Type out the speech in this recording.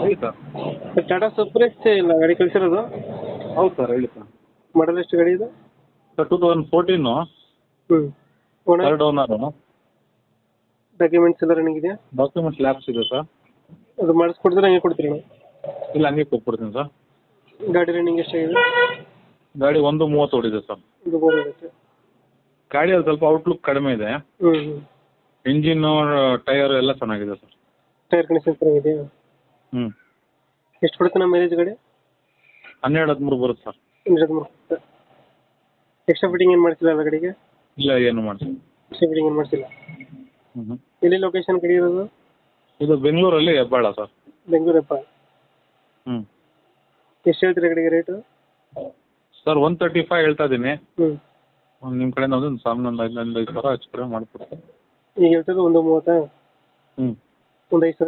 ಹೇಳಿ sir. Tata super ಇಲ್ಲ ಗಾಡಿ ಕಳಿಸಿರೋದು? ಹೌದು ಸರ್, ಹೇಳಿ ಸರ್. ಮಾಡಲ್ ಎಷ್ಟು ಗಾಡಿ ಇದು? Sir 2014 owner third owner. Documents ಎಲ್ಲ ರನ್ನಿಂಗ್ ಇದೆಯಾ? ಡಾಕ್ಯುಮೆಂಟ್ಸ್ ಲ್ಯಾಬ್ಸ್ ಇದೆ ಸರ್. ಅದು ಮಾಡಿಸ್ಕೊಡ್ತಾರೆ ಹಂಗೆ ಕೊಡ್ತೀರಾ? ಇಲ್ಲ, ಹಂಗೆ ಕೊಟ್ಬಿಡ್ತೀನಿ ಸರ್. ಗಾಡಿ ರನ್ನಿಂಗ್ ಎಷ್ಟಾಗಿದೆ? ಗಾಡಿ 1:30 ಓಡಿದೆ ಸರ್. ಇದು ಬೋರಾಗುತ್ತೆ. ಗಾಡಿಯಲ್ಲಿ ಸ್ವಲ್ಪ ಔಟ್ಲುಕ್ ಕಡಿಮೆ ಇದೆ. ಇಂಜಿನ್ನು, ಟೈರ್ ಎಲ್ಲ ಚೆನ್ನಾಗಿದೆ ಸರ್. ಟೈರ್ ಕಂಡೀಷನ್ ಚೆನ್ನಾಗಿದೆಯಾ? ಹ್ಞೂ. ಎಷ್ಟು ಕೊಡುತ್ತೆ ನಮ್ಮ ಮೈಲೇಜ್ ಗಾಡಿ? 12-13 ಬರುತ್ತೆ ಸರ್. 13 ಎಕ್ಸ್ಟ್ರಾ ಫಿಟ್ಟಿಂಗ್ ಏನು ಮಾಡ್ತಿಲ್ಲ ಅಲ್ಲ ಗಾಡಿಗೆ? ಇಲ್ಲ, ಏನು ಮಾಡ್ತೀನಿ. ಎಕ್ಸ್ಟ್ರಾ ಫಿಟ್ಟಿಂಗ್ ಏನು ಮಾಡ್ತಿಲ್ಲ. ಹ್ಞೂ. ಎಲ್ಲಿ ಲೊಕೇಶನ್ ಗಾಡಿ ಇರೋದು? ಇದು ಬೆಂಗಳೂರಲ್ಲಿ ಹೆಬ್ಬಾಳ ಸರ್. ಬೆಂಗಳೂರು ಹೆಬ್ಬಾಳ. ಹ್ಞೂ. ಎಷ್ಟು ಹೇಳ್ತೀರಾ ಗಾಡಿಗೆ ರೇಟು? ಸರ್ 135 ಹೇಳ್ತಾ ಇದ್ದೀನಿ. ನಿಮ್ಮ ಕಡೆಯಿಂದ ಒಂದು ಸಾಮಾನು ಒಂದು 5 ಸಾವಿರ ಹೆಚ್ಚು ಕಡಿಮೆ ಮಾಡಿಕೊಡ್ತೀನಿ. ಈಗ ಹೇಳ್ತದೆ 1:30? ಹ್ಞೂ. ಒಂದು 5 ಸಾವಿರ